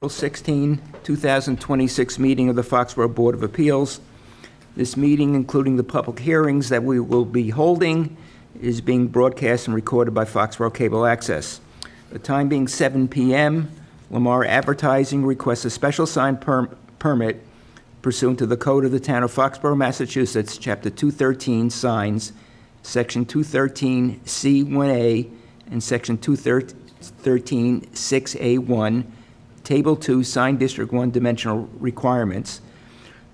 April 16, 2026 meeting of the Foxborough Board of Appeals. This meeting, including the public hearings that we will be holding, is being broadcast and recorded by Foxborough Cable Access. The time being 7 p.m., Lamar Advertising requests a special sign permit pursuant to the Code of the Town of Foxborough, Massachusetts, Chapter 213, Signs, Section 213C1A, and Section 213-6A1, Table 2, Sign District 1 Dimensional Requirements,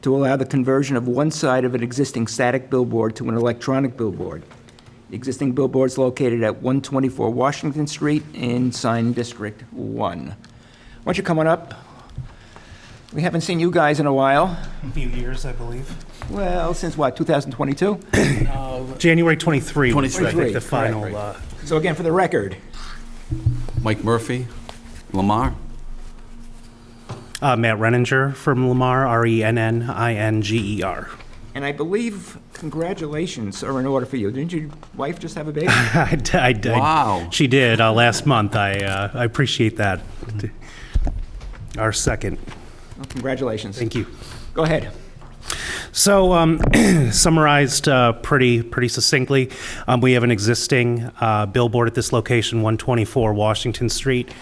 to allow the conversion of one side of an existing static billboard to an electronic billboard. The existing billboard is located at 124 Washington Street in Sign District 1. Why don't you come on up? We haven't seen you guys in a while. A few years, I believe. Well, since what, 2022? January 23 was, I think, the Correct. final. So again, for the record, Mike Murphy, Lamar. Matt Renninger from Lamar, Renninger. and I believe congratulations are in order for you. Didn't your wife just have a baby? Wow. She did last month. I appreciate that. Our second. Well, congratulations. Thank you. Go ahead. So, summarized pretty succinctly, we have an existing billboard at this location, 124 Washington Street.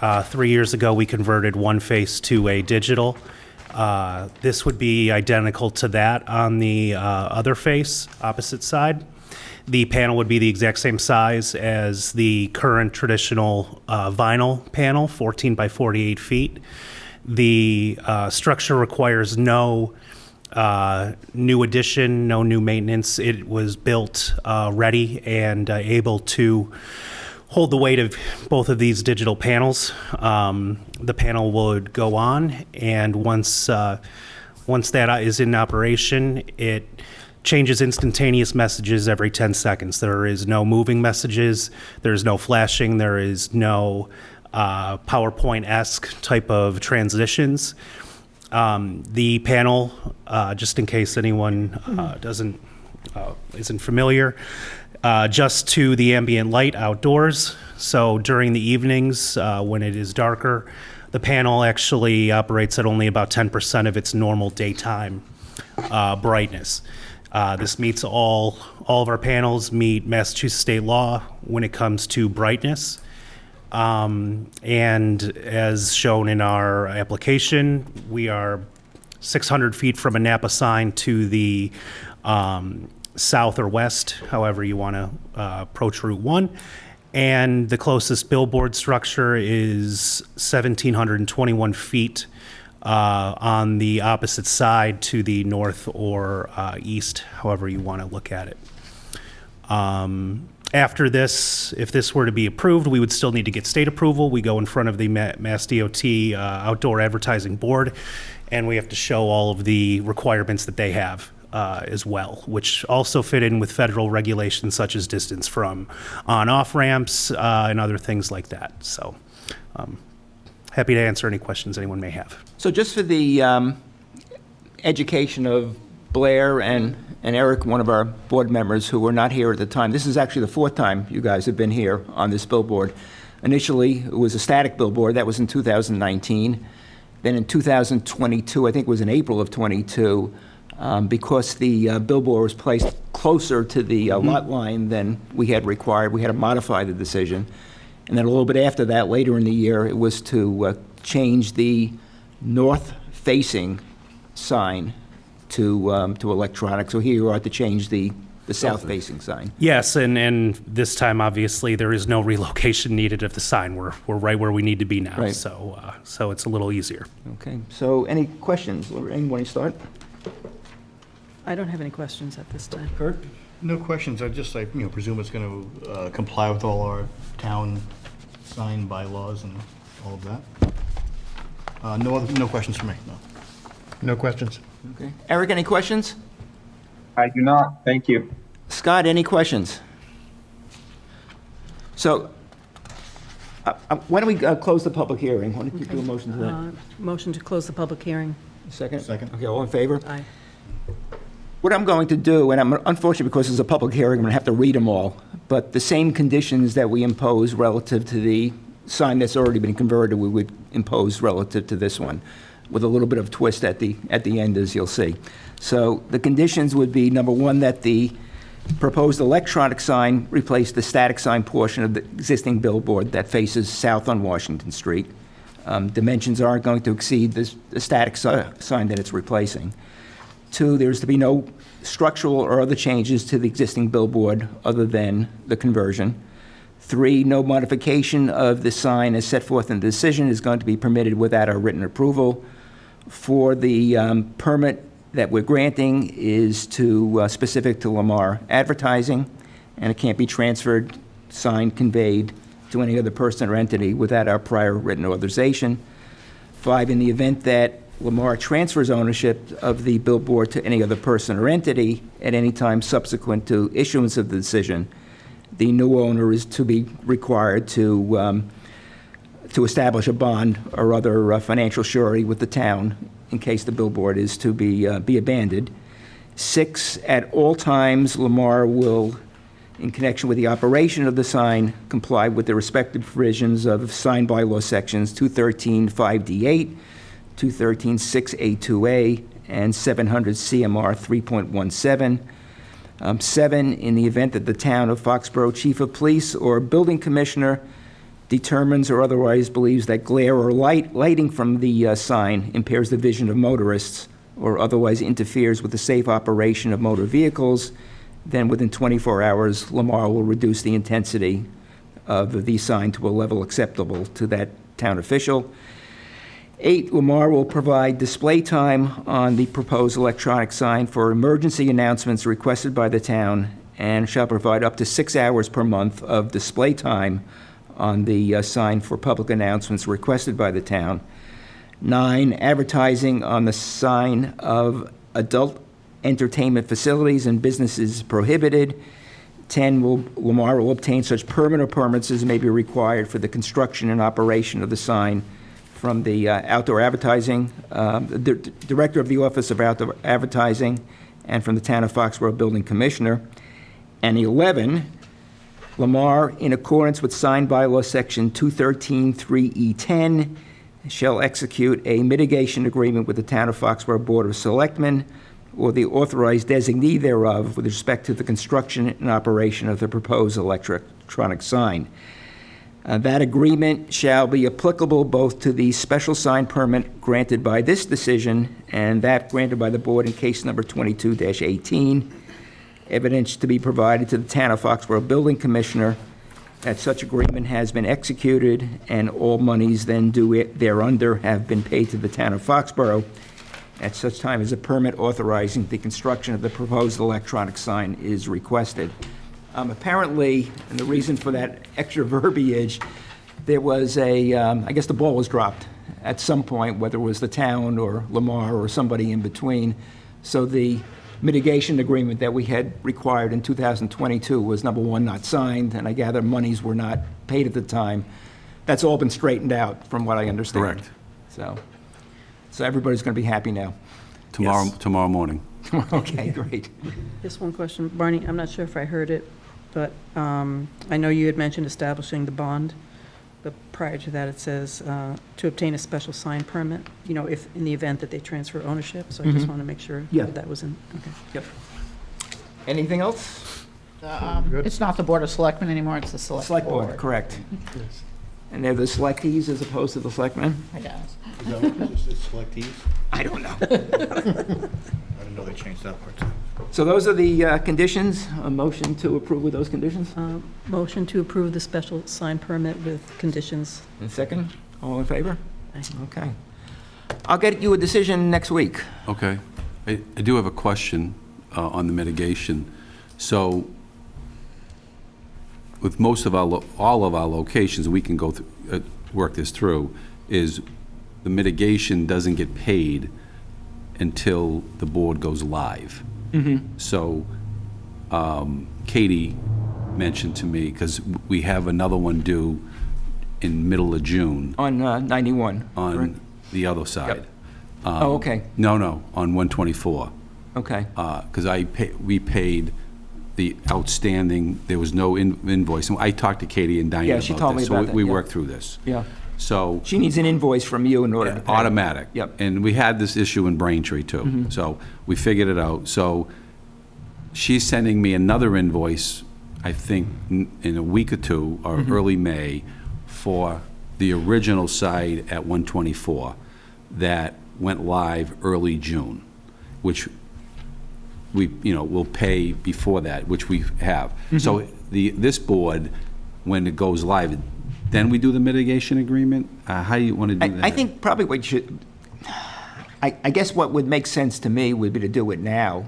3 years ago, we converted one face to a digital. This would be identical to that on the other face, opposite side. The panel would be the exact same size as the current traditional vinyl panel, 14 by 48 feet. The structure requires no new addition, no new maintenance. It was built ready and able to hold the weight of both of these digital panels. The panel would go on, and once that is in operation, it changes instantaneous messages every 10 seconds. There is no moving messages, there's no flashing, there is no PowerPoint-esque type of transitions. The panel, just in case anyone isn't familiar, just to the ambient light outdoors. So during the evenings, when it is darker, the panel actually operates at only about 10% of its normal daytime brightness. This meets all of our panels meet Massachusetts state law when it comes to brightness. And as shown in our application, we are 600 feet from a Napa sign to the south or west, however you want to approach Route 1. And the closest billboard structure is 1,721 feet on the opposite side to the north or east, however you want to look at it. After this, if this were to be approved, we would still need to get state approval. We go in front of the Mass DOT Outdoor Advertising Board, and we have to show all of the requirements that they have as well, which also fit in with federal regulations such as distance from on-off ramps and other things like that. So happy to answer any questions anyone may have. So just for the education of Blair and Eric, one of our board members who were not here at the time, this is actually the fourth time you guys have been here on this billboard. Initially, it was a static billboard. That was in 2019. Then in 2022, I think it was in April of 22, because the billboard was placed closer to the lot line than we had required, we had to modify the decision. And then a little bit after that, later in the year, it was to change the north-facing sign to electronic. So here you are to change the south-facing sign. Yes, and this time, obviously, there is no relocation needed of the sign. We're right where we need to be now, Right. so it's a little easier. Okay, so any questions? Lorraine, want to start? I don't have any questions at this time. Kurt? No questions. I just, presume it's going to comply with all our town sign bylaws and all of that. No questions for me, no. No questions. Okay. Eric, any questions? I do not. Thank you. Scott, any questions? So, why don't we close the public hearing? Why don't you do a motion to that? Motion to close the public hearing. Second? Second. Okay, all in favor? Aye. What I'm going to do, and I'm unfortunately, because it's a public hearing, I'm going to have to read them all, but the same conditions that we impose relative to the sign that's already been converted, we would impose relative to this one, with a little bit of twist at the end, as you'll see. So the conditions would be, number one, that the proposed electronic sign replace the static sign portion of the existing billboard that faces south on Washington Street. Dimensions aren't going to exceed the static sign that it's replacing. Two, there's to be no structural or other changes to the existing billboard other than the conversion. Three, no modification of the sign as set forth in the decision is going to be permitted without our written approval. Four, the permit that we're granting is specific to Lamar advertising, and it can't be transferred, signed, conveyed to any other person or entity without our prior written authorization. Five, in the event that Lamar transfers ownership of the billboard to any other person or entity at any time subsequent to issuance of the decision, the new owner is to be required to establish a bond or other financial surety with the town in case the billboard is to be abandoned. Six, at all times, Lamar will, in connection with the operation of the sign, comply with the respective provisions of sign bylaw sections 213-5D8, 213-6A2A, and 700 CMR 3.17. Seven, in the event that the town of Foxborough Chief of Police or Building Commissioner determines or otherwise believes that glare or lighting from the sign impairs the vision of motorists or otherwise interferes with the safe operation of motor vehicles, then within 24 hours, Lamar will reduce the intensity of the sign to a level acceptable to that town official. 8, Lamar will provide display time on the proposed electronic sign for emergency announcements requested by the town and shall provide up to 6 hours per month of display time on the sign for public announcements requested by the town. 9, advertising on the sign of adult entertainment facilities and businesses prohibited. 10, Lamar will obtain such permit or permits as may be required for the construction and operation of the sign from the outdoor advertising, the director of the Office of Outdoor Advertising, and from the Town of Foxborough Building Commissioner. And 11, Lamar, in accordance with sign bylaw section 213-3E10, shall execute a mitigation agreement with the Town of Foxborough Board of Selectmen or the authorized designee thereof with respect to the construction and operation of the proposed electronic sign. That agreement shall be applicable both to the special sign permit granted by this decision and that granted by the board in case number 22-18. Evidence to be provided to the Town of Foxborough Building Commissioner that such agreement has been executed and all monies then due thereunder have been paid to the Town of Foxborough at such time as a permit authorizing the construction of the proposed electronic sign is requested. Apparently, and the reason for that extra verbiage, there was I guess the ball was dropped at some point, whether it was the town or Lamar or somebody in between. So the mitigation agreement that we had required in 2022 was, number one, not signed, and I gather monies were not paid at the time. That's all been straightened out, from what I understand. Correct. So everybody's going to be happy now. Tomorrow morning. Okay, great. Just one question, Barney, I'm not sure if I heard it, but I know you had mentioned establishing the bond, but prior to that, it says to obtain a special sign permit, if, in the event that they transfer ownership, so I just want to make sure Yeah. that was in, okay. Yep. Anything else? It's not the Board of Selectmen anymore, it's the Select Board. Correct. And they're the selectees as opposed to the selectmen? I guess. Is that what it's selectees? I don't know. I didn't know they changed that part. So those are the conditions. A motion to approve with those conditions? Motion to approve the special sign permit with conditions. And second, all in favor? Okay. I'll get you a decision next week. Okay. I do have a question on the mitigation. So with most of all of our locations, we can go through, work this through, is the mitigation doesn't get paid until the board goes live. So Katie mentioned to me, because we have another one due in middle of June On 91. on correct? the other side. Oh, okay. No, on 124. Okay. Because we paid the outstanding, there was no invoice. And I talked to Katie and Diane Yeah, about this. she told me about that, So we yeah. worked through this. Yeah. So. She needs an invoice from you in order to pay. Automatic. Yep. And we had this issue in Braintree, too. So we figured it out. So she's sending me another invoice, I think, in a week or two, or early May, for the original site at 124 that went live early June, which we, will pay before that, which we have. So this board, when it goes live, then we do the mitigation agreement? How do you want to do that? I think probably what you should, I guess what would make sense to me would be to do it now,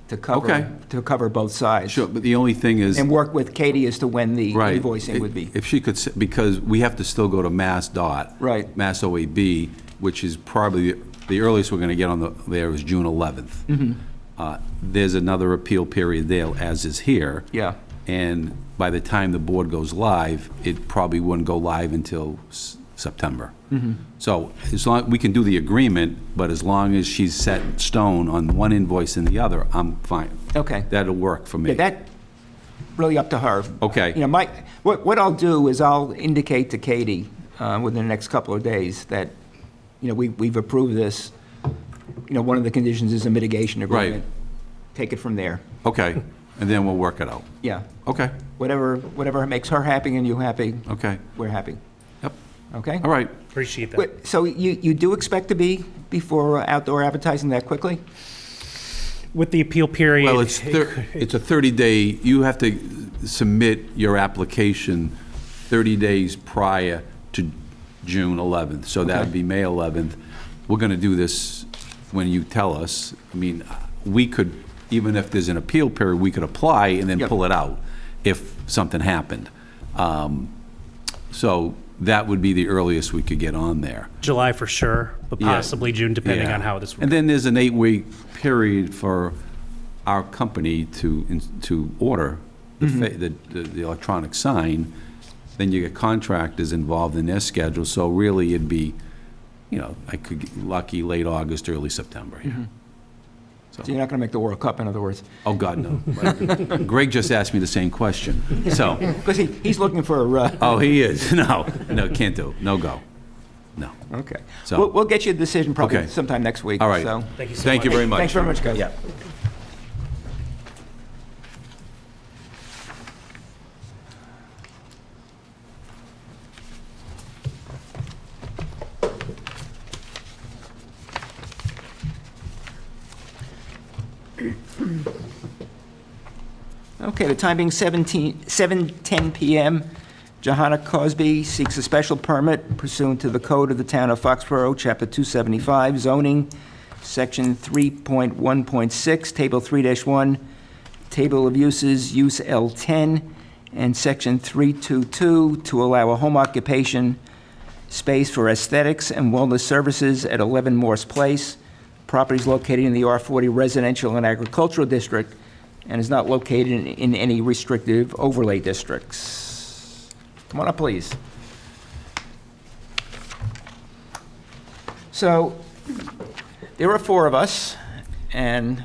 to Okay. cover both sides. Sure, but the only thing is. And work with Katie as to when the Right. invoicing would be. If she could, because we have to still go to Mass DOT. Right. Mass OAB, which is probably, the earliest we're going to get on there is June 11th. There's another appeal period there, as is here. Yeah. And by the time the board goes live, it probably wouldn't go live until September. So as long, we can do the agreement, but as long as she's set in stone on one invoice and the other, I'm fine. Okay. That'll work for me. Yeah, that, really up to her. Okay. What I'll do is I'll indicate to Katie within the next couple of days that, we've approved this. One of the conditions is a mitigation agreement. Take it from there. Okay, and then we'll work it out. Yeah. Okay, Whatever makes her happy and you happy, okay, we're happy. yep, Okay? all right. Appreciate that. Wait, so you do expect to be before outdoor advertising that quickly? With the appeal period. Well, it's a 30-day, you have to submit your application 30 days prior to June 11th, so that would be May 11th. We're going to do this when you tell us. I mean, we could, even if there's an appeal period, we could apply and then Yep. pull it out if something happened. So that would be the earliest we could get on there. July for sure, but Yeah. possibly June, depending Yeah. on how this And works. then there's an 8-week period for our company to order the electronic sign. Then you get contractors involved in their schedule, so really it'd be, I could get lucky late August, early September. Yeah. So you're not going to make the World Cup, in other words? Oh, God, no. Greg just asked me the same question, so, Because he's looking for, oh, he is. No, can't do, no go, no. okay. So- We'll get you a decision probably Okay. sometime next week. All right. So. Thank you so Thank you much. very much. Thanks very much, guys. Yeah. Okay, the time being 7:10 PM. Johanna Crosby seeks a special permit pursuant to the Code of the Town of Foxborough, Chapter 275, zoning, Section 3.1.6, Table 3-1, Table of Uses, Use L10, and Section 322 to allow a home occupation space for aesthetics and wellness services at 11 Morse Place. Property is located in the R40 Residential and Agricultural District and is not located in any restrictive overlay districts. Come on up, please. So, there are 4 of us, and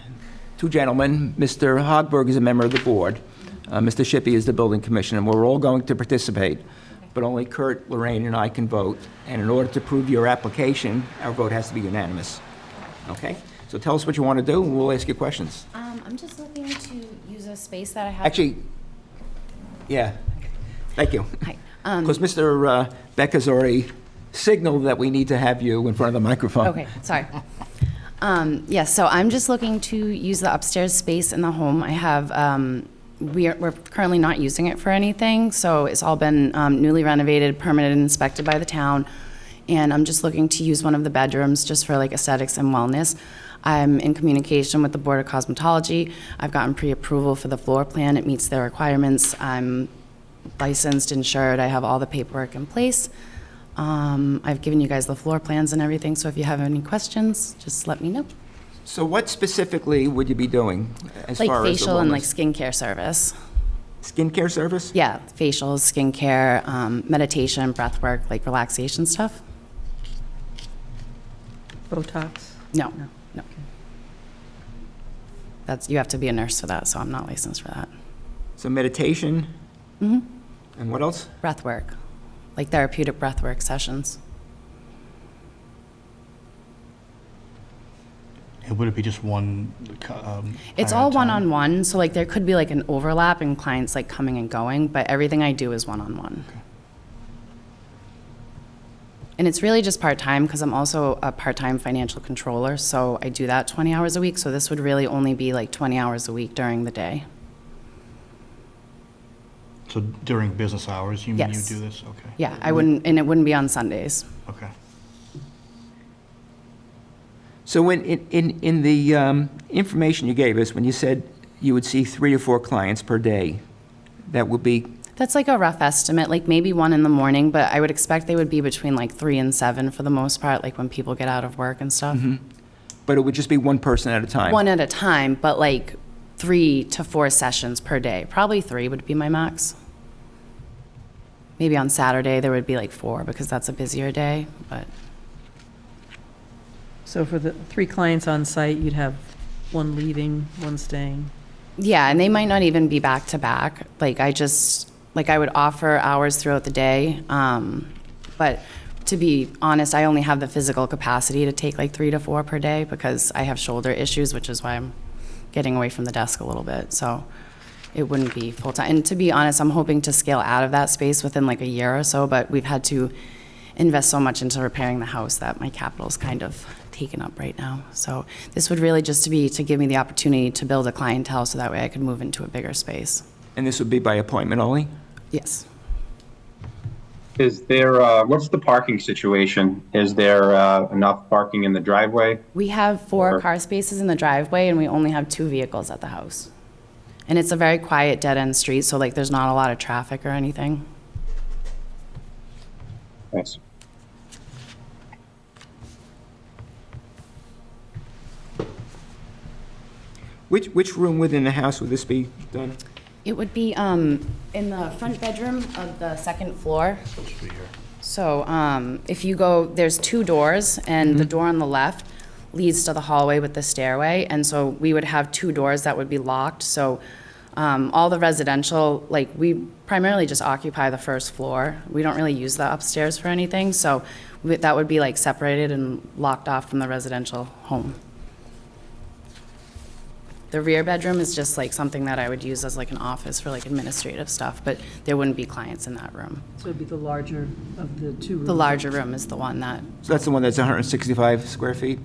2 gentlemen. Mr. Hogberg is a member of the board. Mr. Shippey is the building commissioner, and we're all going to participate, but only Kurt, Lorraine, and I can vote. And in order to prove your application, our vote has to be unanimous. Okay? So tell us what you want to do, and we'll ask you questions. I'm just looking to use a space that I have. Actually, yeah, thank you. Hi. Because Mr. Beck has already signaled that we need to have you in front of the microphone. Okay, sorry. Yes, so I'm just looking to use the upstairs space in the home. I have, we're currently not using it for anything, so it's all been newly renovated, permitted, and inspected by the town. And I'm just looking to use one of the bedrooms just for like aesthetics and wellness. I'm in communication with the Board of Cosmetology. I've gotten pre-approval for the floor plan. It meets their requirements. I'm licensed, insured. I have all the paperwork in place. I've given you guys the floor plans and everything, so if you have any questions, just let me know. So what specifically would you be doing as Like far as the facial and like wellness? skincare service. Skincare service? Yeah, facials, skincare, meditation, breath work, like relaxation stuff. Botox? No, no. you have to be a nurse for that, so I'm not licensed for that. So meditation? And what else? Breath work, like therapeutic breath work sessions. And would it be just one? It's hire all at a time? one-on-one, so like there could be like an overlap in clients like coming and going, but everything I do is one-on-one. And it's really just part-time because I'm also a part-time financial controller, so I do that 20 hours a week, so this would really only be like 20 hours a week during the day. So during business hours, you mean you Yes. do this? Okay. Yeah, I wouldn't, and it wouldn't be on Sundays. Okay. So when, in the information you gave us, when you said you would see 3 to 4 clients per day, that would be, That's like a rough estimate, like maybe 1 in the morning, but I would expect they would be between like 3 and 7 for the most part, like when people get out of work and stuff. but it would just be one person at a time? One at a time, but like 3 to 4 sessions per day. Probably 3 would be my max. Maybe on Saturday, there would be like 4 because that's a busier day, but So for the 3 clients on site, you'd have 1 leaving, 1 staying. yeah, and they might not even be back to back. Like I would offer hours throughout the day, but to be honest, I only have the physical capacity to take like 3 to 4 per day because I have shoulder issues, which is why I'm getting away from the desk a little bit. So it wouldn't be full-time. And to be honest, I'm hoping to scale out of that space within like a year or so, but we've had to invest so much into repairing the house that my capital's kind of taken up right now. So this would really just to give me the opportunity to build a clientele so that way I could move into a bigger space. And this would be by appointment only? Yes. Is there, what's the parking situation? Is there enough parking in the driveway? We have 4 Or- car spaces in the driveway and we only have 2 vehicles at the house. And it's a very quiet dead-end street, so like there's not a lot of traffic or anything. Thanks. Which room within the house would this be done? It would be in the front bedroom of the 2nd floor. So if you go, there's 2 doors, and the door on the left leads to the hallway with the stairway, and so we would have 2 doors that would be locked. So all the residential, like we primarily just occupy the 1st floor. We don't really use the upstairs for anything, so that would be like separated and locked off from the residential home. The rear bedroom is just like something that I would use as like an office for like administrative stuff, but there wouldn't be clients in that room. So it'd be the larger of the 2 rooms. The larger room is the one that, So that's the one that's 165 square feet?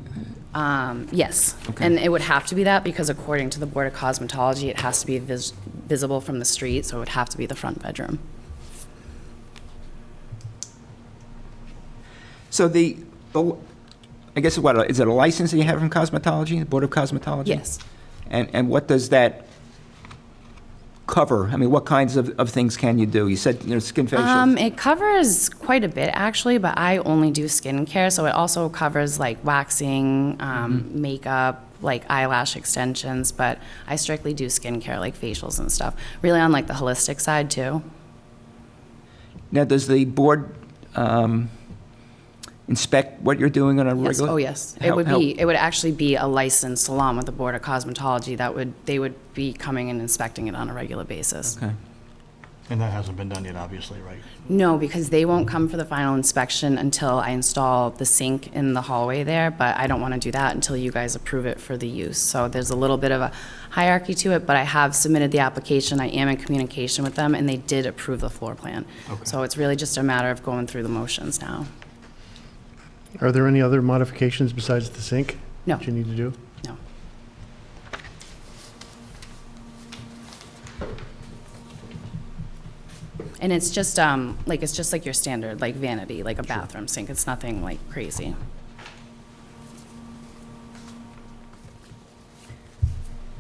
yes. Okay. And it would have to be that because according to the Board of Cosmetology, it has to be visible from the street, so it would have to be the front bedroom. So I guess what, is it a license that you have from cosmetology, the Board of Cosmetology? Yes. And what does that cover? I mean, what kinds of things can you do? You said, skin facials. It covers quite a bit actually, but I only do skincare, so it also covers like waxing, makeup, like eyelash extensions, but I strictly do skincare, like facials and stuff. Really on like the holistic side too. Now, does the board inspect what you're doing on a Yes, regular? oh yes. How- It would actually be a licensed salon with the Board of Cosmetology they would be coming and inspecting it on a regular basis. Okay. And that hasn't been done yet, obviously, right? No, because they won't come for the final inspection until I install the sink in the hallway there, but I don't want to do that until you guys approve it for the use. So there's a little bit of a hierarchy to it, but I have submitted the application, I am in communication with them, and they did approve the floor plan. Okay. So it's really just a matter of going through the motions now. Are there any other modifications besides the sink? No. That you need to do? No. And it's just like your standard, like vanity, like a bathroom sink. It's nothing like crazy.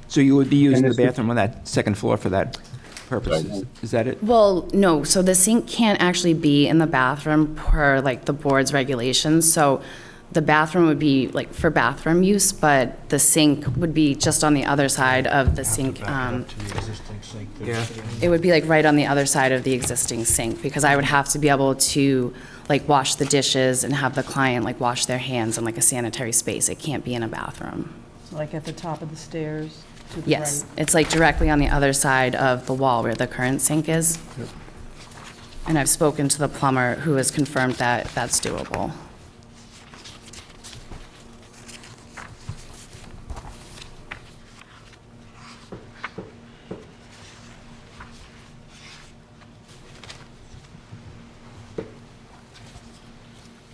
So you would be using the this is- bathroom on that 2nd floor for that purpose? Is that it? Well, no, so the sink can't actually be in the bathroom per like the board's regulations. So the bathroom would be like for bathroom use, but the sink would be just on the other side of the sink. Back it up to the existing sink that's Yeah. sitting in. It would be like right on the other side of the existing sink because I would have to be able to like wash the dishes and have the client like wash their hands in like a sanitary space. It can't be in a bathroom. Like at the top of the stairs to the Yes, right. it's like directly on the other side of the wall where the current sink is. And I've spoken to the plumber who has confirmed that that's doable.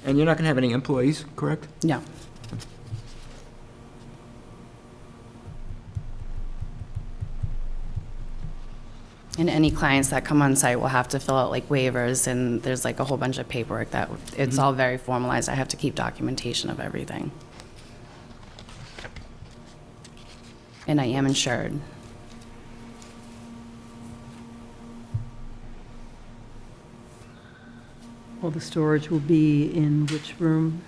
And you're not going to have any employees, correct? No. And any clients that come on site will have to fill out like waivers, and there's like a whole bunch of paperwork that, it's all very formalized. I have to keep documentation of everything. And I am insured. Well, the storage will be in which room?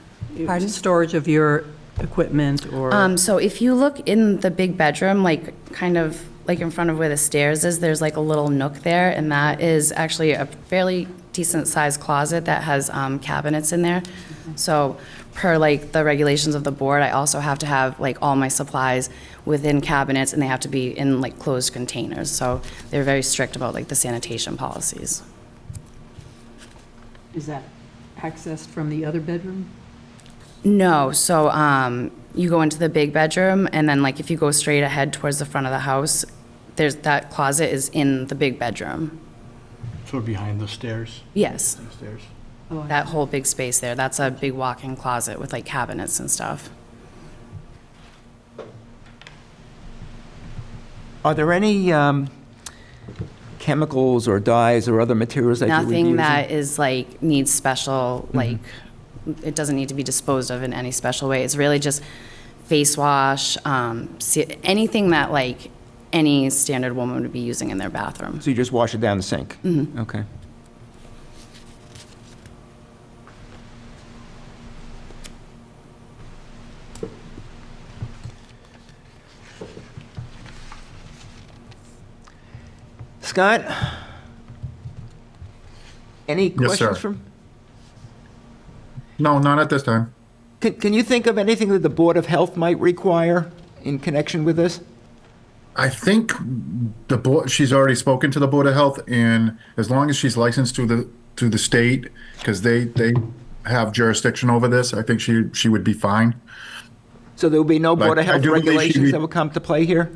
Pardon? Storage of your equipment or? So if you look in the big bedroom, like kind of like in front of where the stairs is, there's like a little nook there, and that is actually a fairly decent sized closet that has cabinets in there. So per like the regulations of the board, I also have to have like all my supplies within cabinets, and they have to be in like closed containers. So they're very strict about like the sanitation policies. Is that accessed from the other bedroom? No, so you go into the big bedroom, and then like if you go straight ahead towards the front of the house, there's, that closet is in the big bedroom. Sort of behind the stairs? Yes, Stairs. Oh, that whole big space there, that's a big walk-in closet with like cabinets and stuff. Are there any chemicals or dyes or other materials that you would be using? Nothing that is like, needs special, like, it doesn't need to be disposed of in any special way. It's really just face wash, anything that like any standard woman would be using in their bathroom. So you just wash it down the sink? Okay. Scott? Any Yes, sir. questions from? No, not at this time. Can you think of anything that the Board of Health might require in connection with this? I think the board, she's already spoken to the Board of Health, and as long as she's licensed to the state, because they have jurisdiction over this, I think she would be fine. So there will be no But Board of I Health do believe she regulations re- that will come to play here?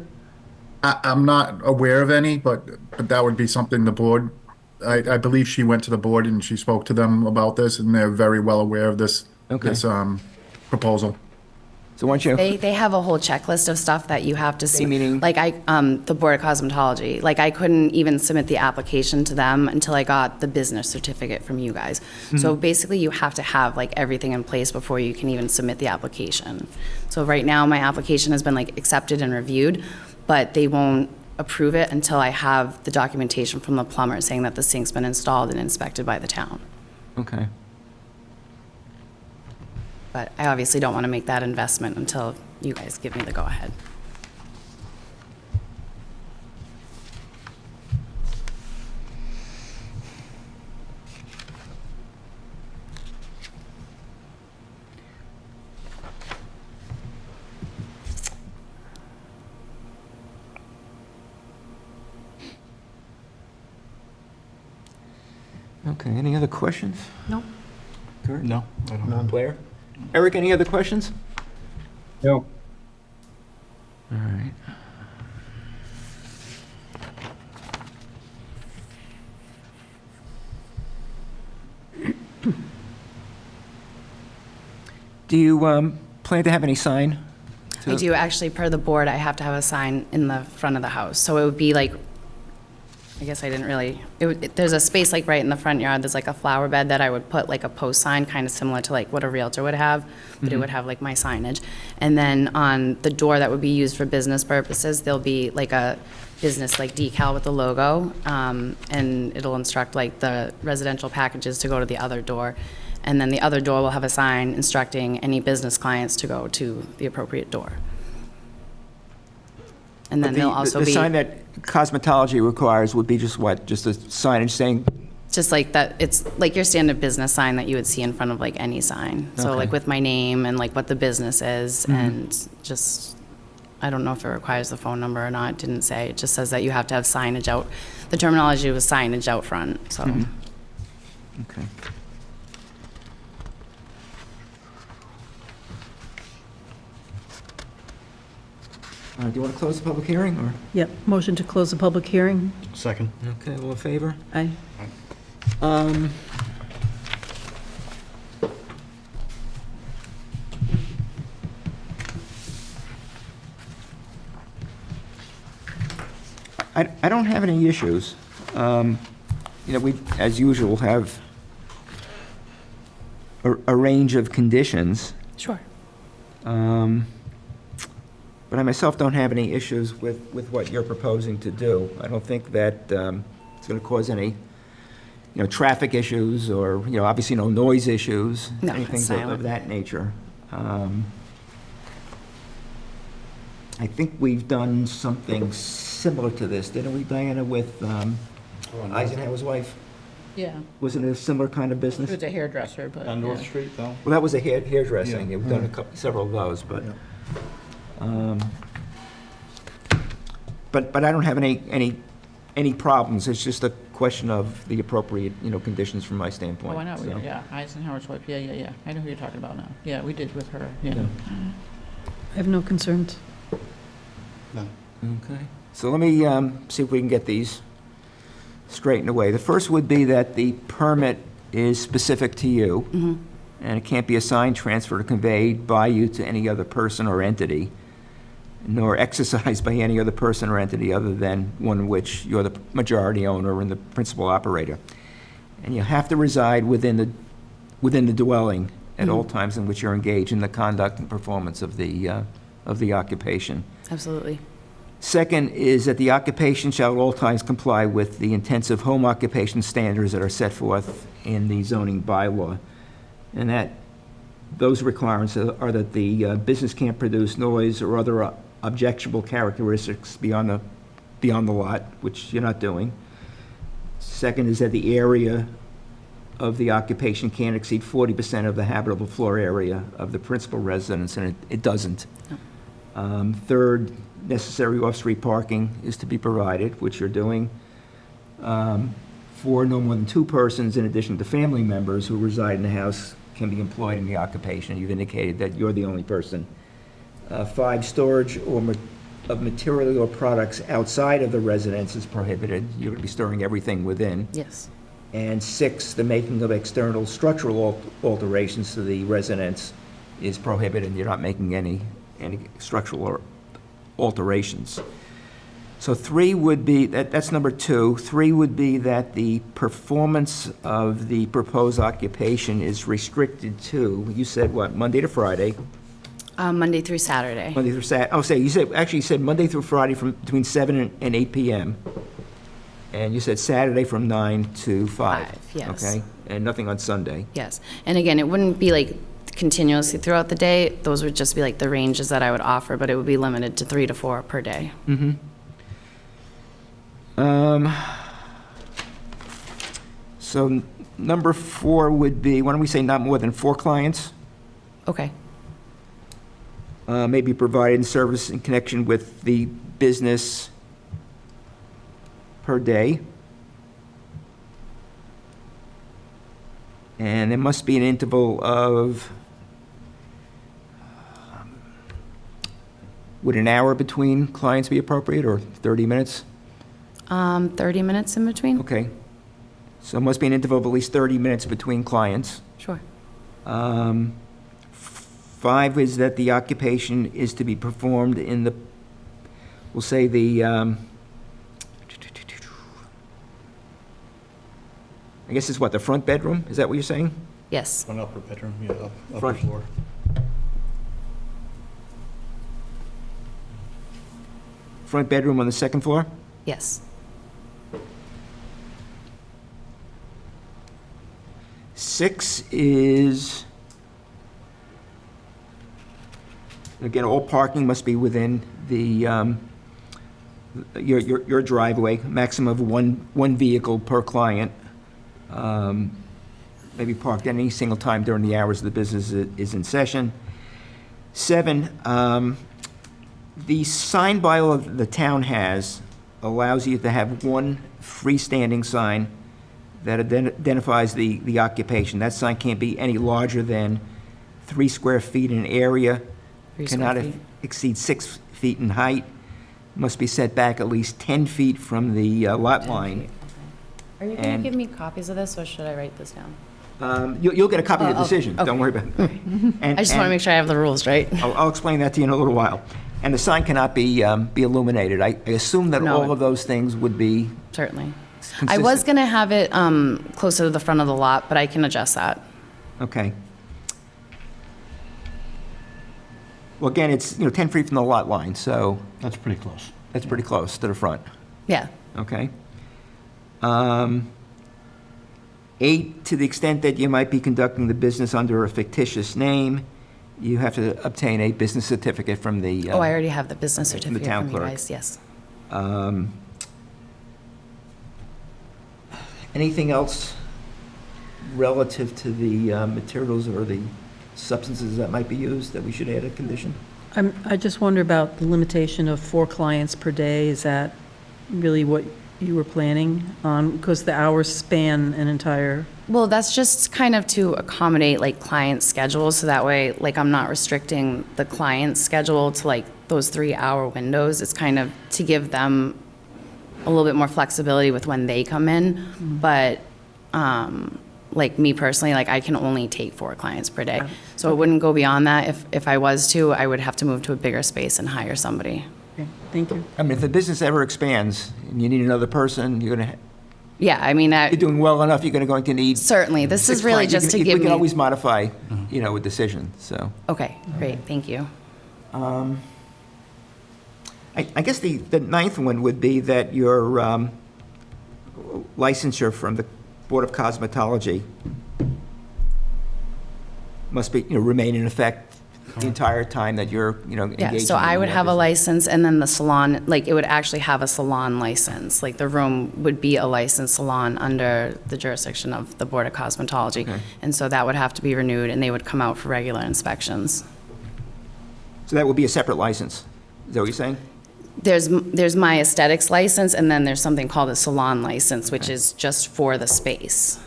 I'm not aware of any, but that would be something the board, I believe she went to the board and she spoke to them about this, and they're very well aware of this, Okay. this proposal. So once you, They have a whole checklist of stuff that you have to submit. meaning? Like the Board of Cosmetology, like I couldn't even submit the application to them until I got the business certificate from you guys. So basically you have to have like everything in place before you can even submit the application. So right now my application has been like accepted and reviewed, but they won't approve it until I have the documentation from the plumber saying that the sink's been installed and inspected by the town. okay. But I obviously don't want to make that investment until you guys give me the go-ahead. Okay, any other questions? No. Kurt? No, I don't know. Blair? Eric, any other questions? No. All right. Do you plan to have any sign? I do, actually, per the board, I have to have a sign in the front of the house. So it would be like, I guess I didn't really, there's a space like right in the front yard, there's like a flower bed that I would put like a post sign, kind of similar to like what a Realtor would have, but it would have like my signage. And then on the door that would be used for business purposes, there'll be like a business like decal with the logo, and it'll instruct like the residential packages to go to the other door. And then the other door will have a sign instructing any business clients to go to the appropriate door. And then there'll also The be, sign that cosmetology requires would be just what? Just a signage saying, just like that, it's like your standard business sign that you would see in front of like any sign. So Okay. like with my name and like what the business is, and just I don't know if it requires the phone number or not. It didn't say. It just says that you have to have signage out. The terminology was signage out front, so. Okay. Do you want to close the public hearing, or? Yep, motion to close the public hearing. Second. Okay, all in favor? Aye. Um, I don't have any issues. We, as usual, have a range of conditions, Sure. but I myself don't have any issues with what you're proposing to do. I don't think that it's going to cause any, traffic issues or, obviously no noise issues, No, it's anything of silent. that nature. I think we've done something similar to this, didn't we, Diana, with Eisenhower's wife? Yeah, Wasn't it a similar kind of it business? was a hairdresser, but. On North yeah. Street, though? Well, that was a hairdressing. Yeah. We've done several of those, but, but I don't have any problems. It's just a question of the appropriate, conditions from my standpoint. Oh, I know, so. yeah, Eisenhower's wife, yeah. I know who you're talking about now. Yeah, we did with her, yeah. I have no concerns. No. Okay, so let me see if we can get these straightened away. The first would be that the permit is specific to you, and it can't be assigned, transferred, or conveyed by you to any other person or entity, nor exercised by any other person or entity other than one in which you're the majority owner and the principal operator. And you have to reside within the dwelling at all times in which you're engaged in the conduct and performance of the occupation. Absolutely. Second is that the occupation shall at all times comply with the intensive home occupation standards that are set forth in the zoning bylaw. And that those requirements are that the business can't produce noise or other objectionable characteristics beyond the lot, which you're not doing. Second is that the area of the occupation can't exceed 40% of the habitable floor area of the principal residence, and it doesn't. No. Third, necessary off-street parking is to be provided, which you're doing, for no more than 2 persons in addition to family members who reside in the house can be employed in the occupation. You've indicated that you're the only person. 5, storage of material or products outside of the residence is prohibited. You're going to be storing everything within. Yes. And 6, the making of external structural alterations to the residence is prohibited. You're not making any structural alterations. So 3 would be, that's number 2. 3 would be that the performance of the proposed occupation is restricted to, you said what, Monday to Friday? Monday through Saturday. Monday through Saturday. You said Monday through Friday from between 7 and 8 p.m. And you said Saturday from 9 to 5. 5, yes. Okay? And nothing on Sunday. Yes. And again, it wouldn't be like continuously throughout the day. Those would just be like the ranges that I would offer, but it would be limited to 3 to 4 per day. So number 4 would be, why don't we say not more than 4 clients? Okay. May be provided in service in connection with the business per day. And there must be an interval of, would an hour between clients be appropriate, or 30 minutes? 30 minutes in between? Okay. So it must be an interval of at least 30 minutes between clients. Sure. 5 is that the occupation is to be performed in the, we'll say the, I guess it's what, the front bedroom? Is that what you're saying? Yes. One upper bedroom, yeah, upper Front. floor. Front bedroom on the 2nd floor? Yes. 6 is, again, all parking must be within the, your driveway, maximum of one vehicle per client. May be parked any single time during the hours the business is in session. 7, The sign bylaw the town has allows you to have one freestanding sign that identifies the occupation. That sign can't be any larger than 3 square feet in area, 3 square cannot feet. exceed 6 feet in height, must be set back at least 10 feet from the lot line. Are you going to And- give me copies of this, or should I write this down? You'll get a copy of the Oh, decision, don't okay. worry about it. I just want to make sure I have the rules right. I'll explain that to you in a little while. And the sign cannot be illuminated. I assume that No. all of those things would be Certainly. I consistent. was going to have it closer to the front of the lot, but I can adjust that. Okay. Well, again, it's, 10 feet from the lot line, so That's pretty close. that's pretty close to the front, Yeah. okay? 8, to the extent that you might be conducting the business under a fictitious name, you have to obtain a business certificate from the... Oh, I already have the business the certificate town from you clerk. guys, yes. Anything else relative to the materials or the substances that might be used that we should add a condition? I just wonder about the limitation of 4 clients per day. Is that really what you were planning on? Because the hours span an entire, Well, that's just kind of to accommodate like client schedules, so that way, like, I'm not restricting the client's schedule to like those 3-hour windows. It's kind of to give them a little bit more flexibility with when they come in. But, like me personally, like I can only take 4 clients per day. So it wouldn't go beyond that. If I was to, I would have to move to a bigger space and hire somebody. okay, thank you. I mean, if the business ever expands and you need another person, Yeah, I mean, you're doing well enough, you're going to need... certainly, this 6 is really clients. just to give We can me. always modify, a decision, so... Okay, great, thank you. I guess the ninth one would be that your licensure from the Board of Cosmetology must be, remain in effect the entire time that you're, engaging Yeah, so in I would that have a business. license, and then the salon, like, it would actually have a salon license. Like, the room would be a licensed salon under the jurisdiction of the Board of Cosmetology. Okay. And so that would have to be renewed, and they would come out for regular inspections. So that would be a separate license? Is that what you're saying? There's my aesthetics license, and then there's something called a salon license, which is just for the space.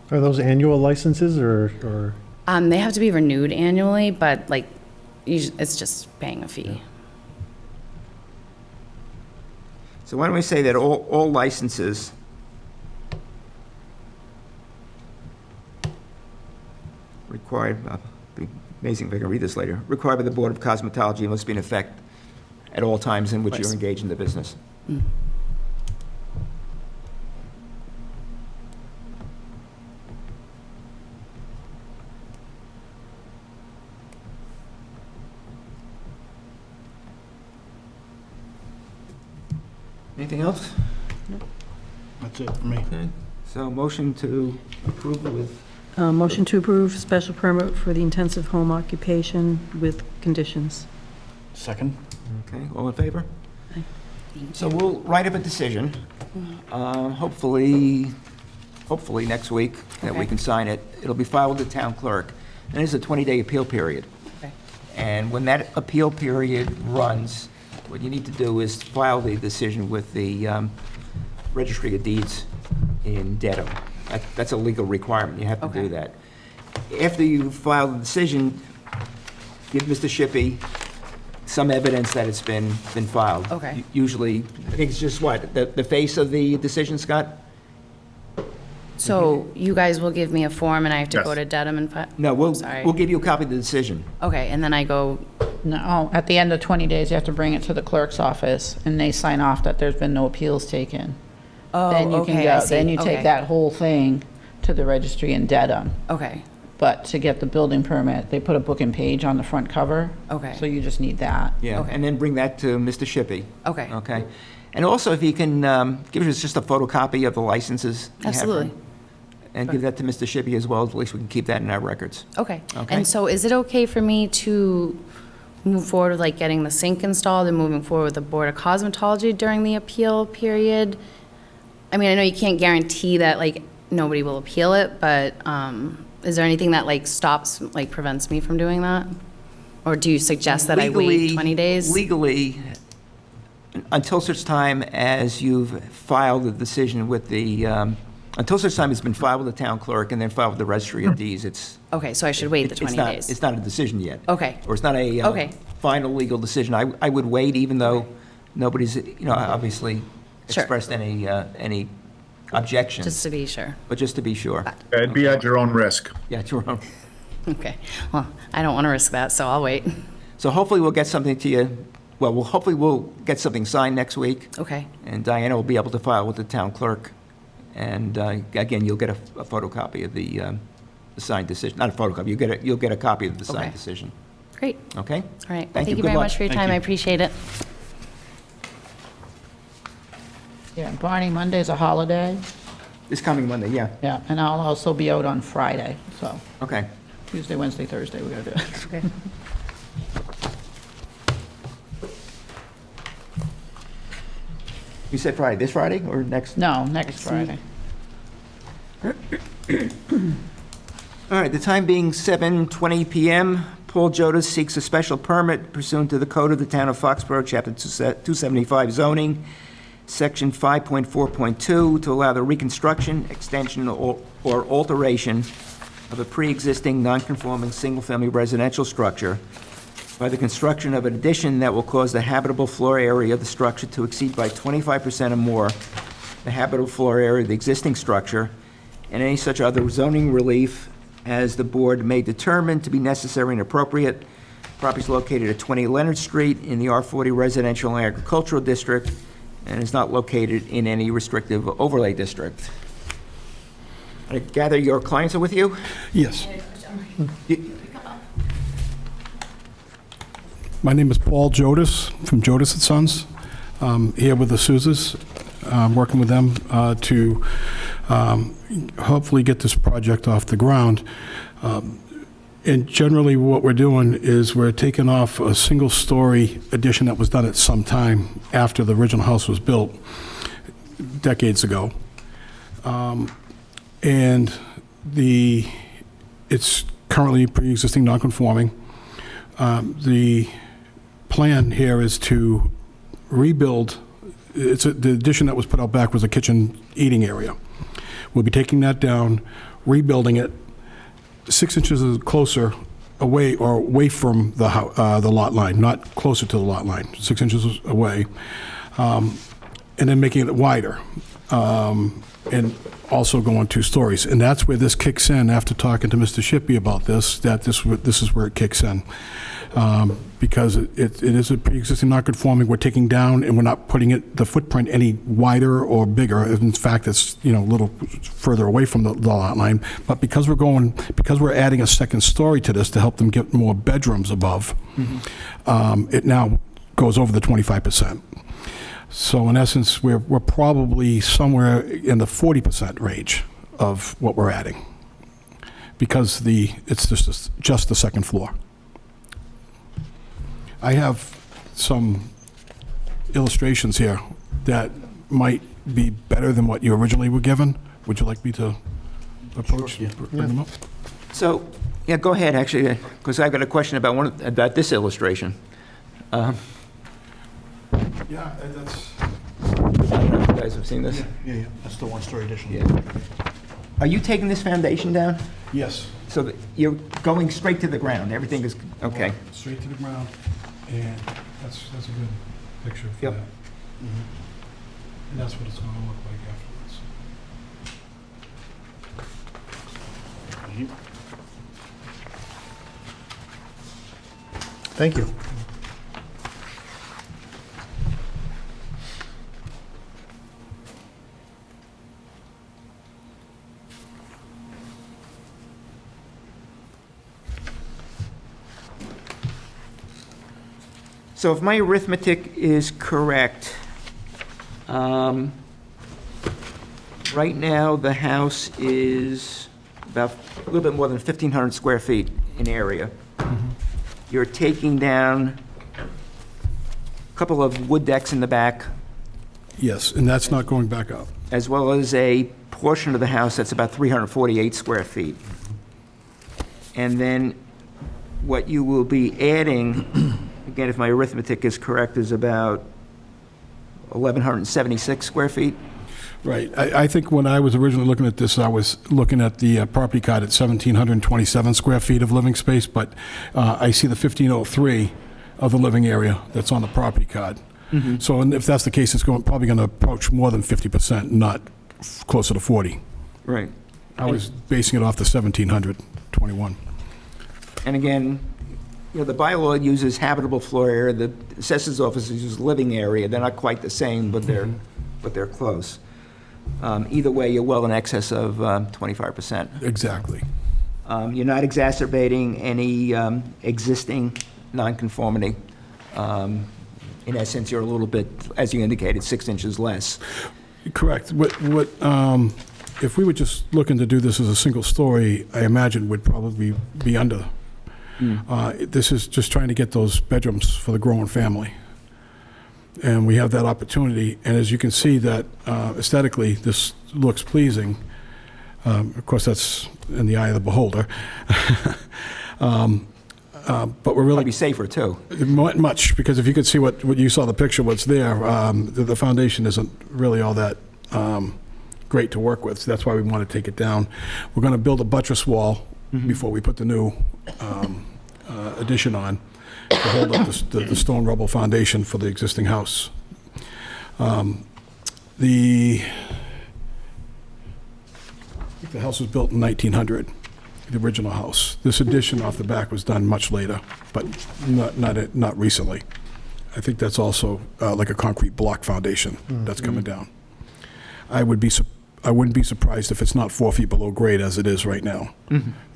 Are those annual licenses or? They have to be renewed annually, but like, it's just paying a fee. So why don't we say that all licenses required, it'd be amazing if I can read this later, required by the Board of Cosmetology must be in effect at all times in which you're Yes. engaged in the business. Anything else? That's it for me. Okay. So motion to approve with, Motion to approve special permit for the intensive home occupation with conditions. Second? okay, all in favor? So we'll write up a decision, hopefully next week, that we Okay. can sign it. It'll be filed with the town clerk, and it's a 20-day appeal period. Okay. And when that appeal period runs, what you need to do is file the decision with the Registry of Deeds in Dedham. That's a legal requirement, you have to do Okay. that. After you file the decision, give Mr. Shippey some evidence that it's been filed. Okay. Usually, I think it's just what, the face of the decision, Scott? So you guys will give me a form, and I have to go Yes. to Dedham and No, Sorry. we'll give you a copy of the decision. Okay, and then I go, No, at the end of 20 days, you have to bring it to the clerk's office, and they sign off that there's been no appeals taken. Then oh, you can okay, I go, see. then you Okay. take that whole thing to the registry in Dedham. Okay, But to get the building permit, they put a book and page on the front cover. Okay. So you just need that. Yeah, Okay. and then bring that to Mr. Shippey. okay. Okay? And also, if you can give us just a photocopy of the licenses. you have, Absolutely. And give that to Mr. Shippey as well, at least we can keep that in our records. Okay. Okay. And so is it okay for me to move forward with like getting the sink installed and moving forward with the Board of Cosmetology during the appeal period? I mean, I know you can't guarantee that like nobody will appeal it, but is there anything that like stops, like prevents me from doing that? Or do you suggest that I wait 20 days? Legally, until such time as you've filed the decision with the, until such time it's been filed with the town clerk and then filed with the registry of deeds, it's. Okay, so I should wait the it's 20 not- days? It's not a decision yet. Okay. Or it's not a Okay. final legal decision. I would wait, even though nobody's, obviously Sure. expressed any objections. Just to be sure. But just to be sure. It'd be at your own risk. Yeah, Jerome. Okay. Well, I don't want to risk that, so I'll wait. So hopefully we'll get something to you, hopefully we'll get something signed next week. Okay. And Diana will be able to file with the town clerk. And again, you'll get a photocopy of the signed decision, not a photocopy, you'll get a copy of the signed Okay. decision, Great. okay? All right. Thank you. You Good very luck. much for your Thank time. you. I appreciate it. Yeah, Barney, Monday's a holiday. This coming Monday, yeah, Yeah, and I'll also be out on Friday, so okay. Tuesday, Wednesday, Thursday, we gotta do it. Okay. You said Friday, this Friday or next? No, next Friday. All right, the time being 7:20 PM, Paul Jodice seeks a special permit pursuant to the Code of the Town of Foxborough, Chapter 275 zoning, Section 5.4.2, to allow the reconstruction, extension, or alteration of a pre-existing non-conforming single-family residential structure by the construction of an addition that will cause the habitable floor area of the structure to exceed by 25% or more the habitable floor area of the existing structure, and any such other zoning relief as the board may determine to be necessary and appropriate. Property is located at 20 Leonard Street in the R40 Residential and Agricultural District and is not located in any restrictive overlay district. I gather your clients are with you? Yes. You- My name is Paul Jodice from Jodice & Sons. Here with the Souzas, working with them to hopefully get this project off the ground. And generally, what we're doing is we're taking off a single-story addition that was done at some time after the original house was built decades ago. And it's currently pre-existing non-conforming. The plan here is to rebuild, the addition that was put out back was a kitchen eating area. We'll be taking that down, rebuilding it 6 inches closer away from the lot line, not closer to the lot line, 6 inches away, and then making it wider, and also going 2 stories. And that's where this kicks in, after talking to Mr. Shippey about this, that this is where it kicks in. Because it is a pre-existing non-conforming, we're taking down, and we're not putting the footprint any wider or bigger. In fact, it's, a little further away from the lot line. But because we're adding a second story to this to help them get more bedrooms above, it now goes over the 25%. So in essence, we're probably somewhere in the 40% range of what we're adding, because it's just the second floor. I have some illustrations here that might be better than what you originally were given. Would you like me to approach? Sure, yeah. Bring them up? So, yeah, go ahead, actually, because I've got a question about this illustration. Yeah, that's... I don't know if you guys have seen this. Yeah, that's the one-story addition. Yeah. Are you taking this foundation down? Yes. So that you're going straight to the ground, everything is, okay. Straight to the ground, and that's a good picture for Yep. that. And that's what it's going to look like afterwards. Thank you. So if my arithmetic is correct, right now, the house is about a little bit more than 1,500 square feet in area. You're taking down a couple of wood decks in the back, Yes, and that's not going back up. as well as a portion of the house that's about 348 square feet. And then what you will be adding, again, if my arithmetic is correct, is about 1,176 square feet? Right. I think when I was originally looking at this, I was looking at the property card at 1,727 square feet of living space, but I see the 1,503 of the living area that's on the property card. So and if that's the case, it's probably going to approach more than 50%, not closer to 40. Right. I was basing it off the 1,721. And again, you know, the bylaw uses habitable floor area, the assessor's office uses living area. They're not quite the same, but they're close. Either way, you're well in excess of 25%. Exactly. You're not exacerbating any existing nonconformity. In essence, you're a little bit, as you indicated, 6 inches less. Correct. If we were just looking to do this as a single story, I imagine would probably be under. This is just trying to get those bedrooms for the growing family. And we have that opportunity. And as you can see that aesthetically, this looks pleasing. Of course, that's in the eye of the beholder. But we're really... Probably safer, too. Much, because if you could see what you saw the picture, what's there, the foundation isn't really all that great to work with. So that's why we want to take it down. We're going to build a buttress wall before we put the new addition on to hold up the stone rubble foundation for the existing house. The house was built in 1900, the original house. This addition off the back was done much later, but not recently. I think that's also like a concrete block foundation that's coming down. I wouldn't be surprised if it's not 4 feet below grade as it is right now,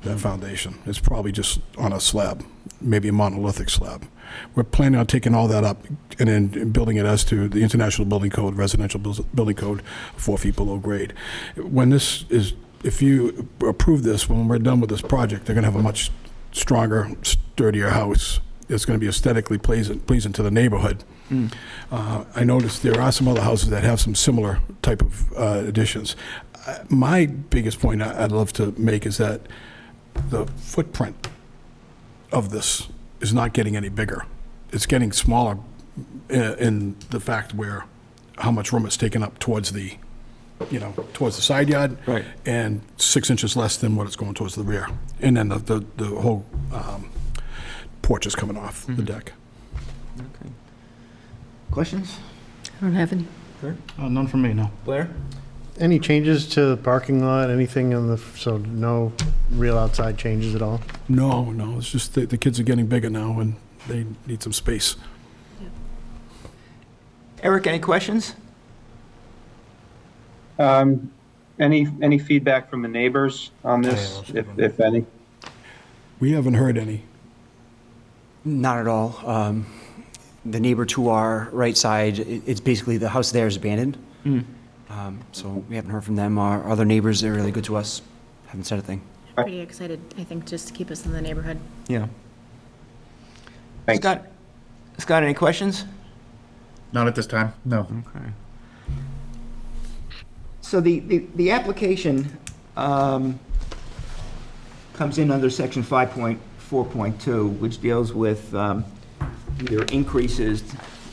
that foundation. It's probably just on a slab, maybe a monolithic slab. We're planning on taking all that up and then building it as to the International Building Code, Residential Building Code, 4 feet below grade. If you approve this, when we're done with this project, they're going to have a much stronger, sturdier house. It's going to be aesthetically pleasing to the neighborhood. I noticed there are some other houses that have some similar type of additions. My biggest point I'd love to make is that the footprint of this is not getting any bigger. It's getting smaller in the fact where how much room it's taken up towards the side yard, right, and 6 inches less than what it's going towards the rear. And then the whole porch is coming off the deck. Okay. Questions? I don't have any. None from me, no. Blair? Any changes to the parking lot, anything so no real outside changes at all? No, it's just the kids are getting bigger now and they need some space. Eric, any questions? Any feedback from the neighbors on this, if any? We haven't heard any. Not at all. The neighbor to our right side, it's basically the house there is abandoned. So we haven't heard from them. Our other neighbors are really good to us. Haven't said a thing. Pretty excited, I think, just to keep us in the neighborhood. Yeah. Thanks. Scott, any questions? Not at this time, no. Okay. So the application comes in under section 5.4.2, which deals with either increases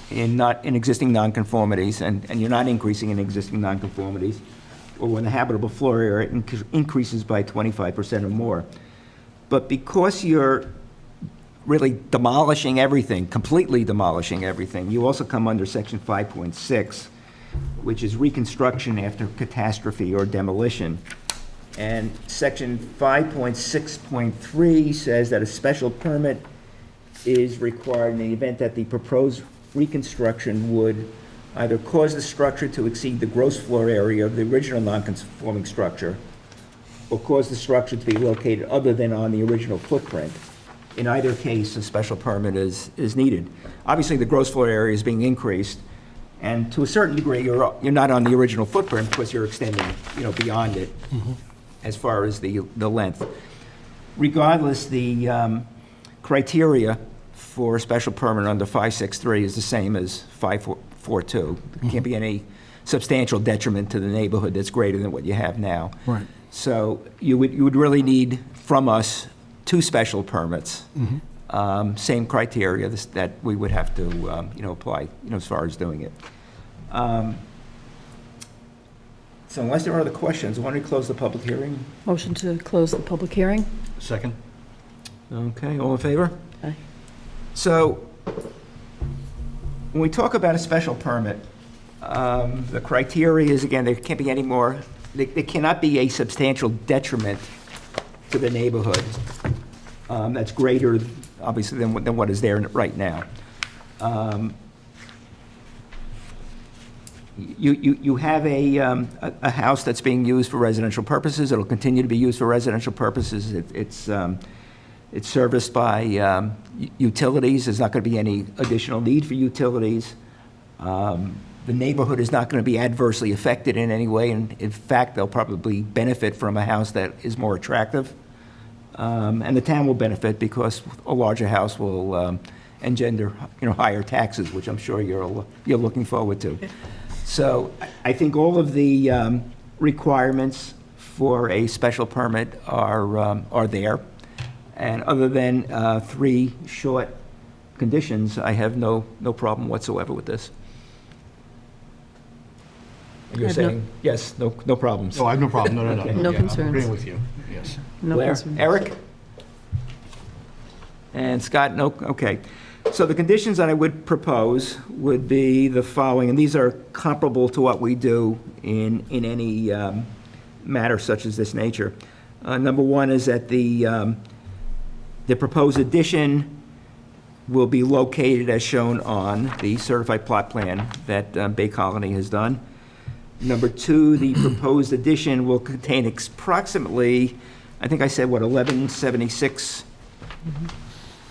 in existing nonconformities, and you're not increasing in existing nonconformities, or when the habitable floor area increases by 25% or more. But because you're really demolishing everything, completely demolishing everything, you also come under section 5.6, which is reconstruction after catastrophe or demolition. And section 5.6.3 says that a special permit is required in the event that the proposed reconstruction would either cause the structure to exceed the gross floor area of the original non-conforming structure, or cause the structure to be located other than on the original footprint. In either case, a special permit is needed. Obviously, the gross floor area is being increased, and to a certain degree, you're not on the original footprint because you're extending, beyond it as far as the length. Regardless, the criteria for a special permit under 563 is the same as 542. There can't be any substantial detriment to the neighborhood that's greater than what you have now. Right. So you would really need from us two special permits. Same criteria that we would have to, apply, as far as doing it. So unless there are other questions, why don't we close the public hearing? Motion to close the public hearing? Second? Okay, all in favor? Aye. So, when we talk about a special permit, the criteria is, again, there can't be any more, there cannot be a substantial detriment to the neighborhood that's greater, obviously, than what is there right now. You have a house that's being used for residential purposes. It'll continue to be used for residential purposes. It's serviced by utilities. There's not going to be any additional need for utilities. The neighborhood is not going to be adversely affected in any way, and in fact, they'll probably benefit from a house that is more attractive. And the town will benefit because a larger house will engender, higher taxes, which I'm sure you're looking forward to. So I think all of the requirements for a special permit are there. And other than 3 short conditions, I have no problem whatsoever with this. You're saying, yes, no problems? Oh, I have no problem, no. Okay. No Yeah, concerns. I'm agreeing with you, yes. No Blair? concerns. Eric? And Scott, no, okay. So the conditions that I would propose would be the following, and these are comparable to what we do in any matter such as this nature. Number 1 is that the proposed addition will be located as shown on the certified plot plan that Bay Colony has done. Number 2, the proposed addition will contain approximately, I think I said, 1176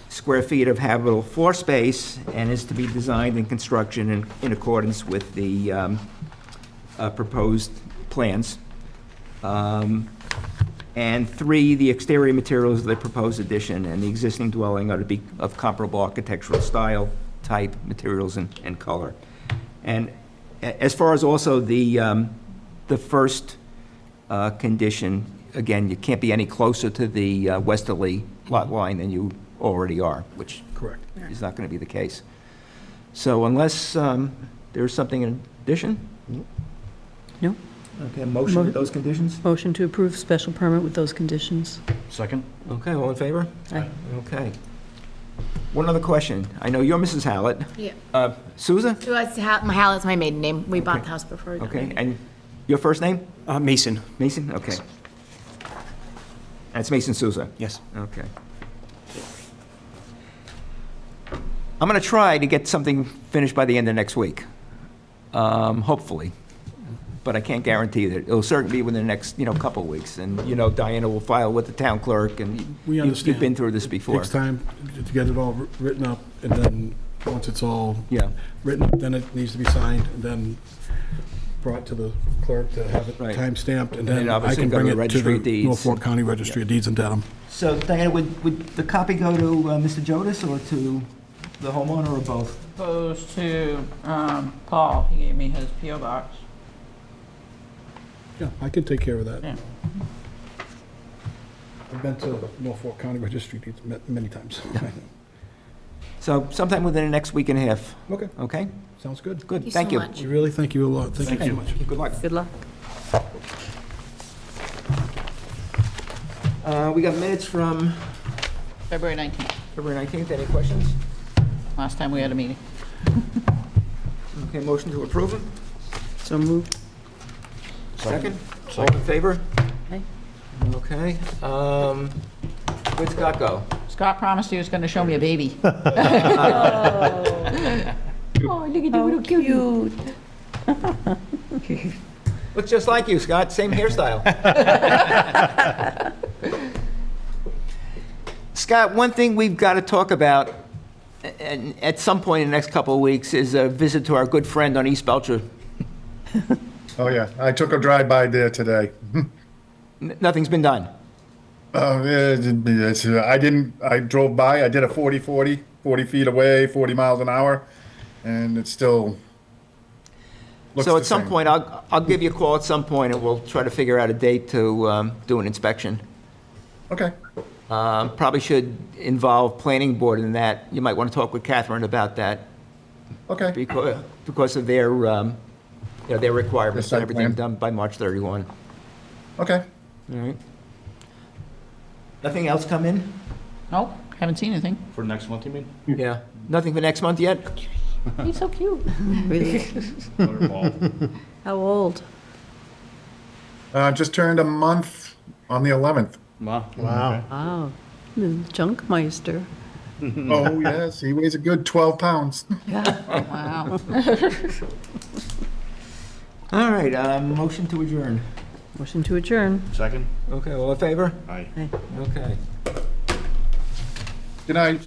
square feet of habitable floor space, and is to be designed and construction in accordance with the proposed plans. And 3, the exterior materials of the proposed addition and the existing dwelling are to be of comparable architectural style, type, materials, and color. And as far as also the first condition, again, you can't be any closer to the westerly lot line than you already are, which Correct. is not going to be the case. So unless there's something in addition? No? Okay, a motion with those conditions? Motion to approve special permit with those conditions? Second? Okay, all in favor? Aye. Okay. One other question. I know you're Mrs. Hallett. Yeah. Souza? Hallett's my maiden name. We bought the house before we got Okay, married. and your first name? Mason. Mason? Okay. And it's Mason Souza? Yes. Okay. I'm going to try to get something finished by the end of next week, hopefully. But I can't guarantee that. It'll certainly be within the next, couple of weeks. And, Diana will file with the town clerk, and We you've understand. been through this before. Takes time to get it all written up, and then, once it's all Yeah. written up, then it needs to be signed, and then brought to the clerk to have it Right. time-stamped, and then then I obviously can go to bring the it to Registry of the Deeds. Norfolk County Registry of Deeds in Dedham. So, Diana, would the copy go to Mr. Jodice or to the homeowner, or both? Goes to Paul. He gave me his P.O. box. Yeah, I can take care of that. Yeah. I've been to Norfolk County Registry of Deeds many times. So sometime within the next week and a half, Okay, okay? sounds good. Good, Thank you thank so you. much. We really thank you a lot. Thank you so much. Good luck. Good luck. We got minutes from February 19th, February 19th. Any questions? last time we had a meeting. Okay, motion to approve them? So moved. Second? All in favor? Aye. Okay. Where'd Scott go? Scott promised he was going to show me a baby. Oh, look at the little cute. Looks just like you, Scott. Same hairstyle. Scott, one thing we've got to talk about at some point in the next couple of weeks is a visit to our good friend on East Belcher. Oh, yeah, I took a drive-by there today. Nothing's been done. I drove by, I did a 40 feet away, 40 miles an hour, and it still looks So the at some same. point, I'll give you a call at some point, and we'll try to figure out a date to do an inspection. Okay, Probably should involve planning board in that. You might want to talk with Catherine about that Okay, because of their, their requirements site and everything plan. done by March 31. okay. All right. Nothing else come in? Nope, haven't seen anything. For next month, you mean? Yeah. Nothing for next month yet? He's so cute. How old? Just turned a month on the 11th. Wow. Wow. Wow, the Junkmeister. Oh, yes, he weighs a good 12 pounds. Wow. All right, motion to adjourn. Motion to adjourn. Second? Okay, all in favor? Aye. Okay. Good night.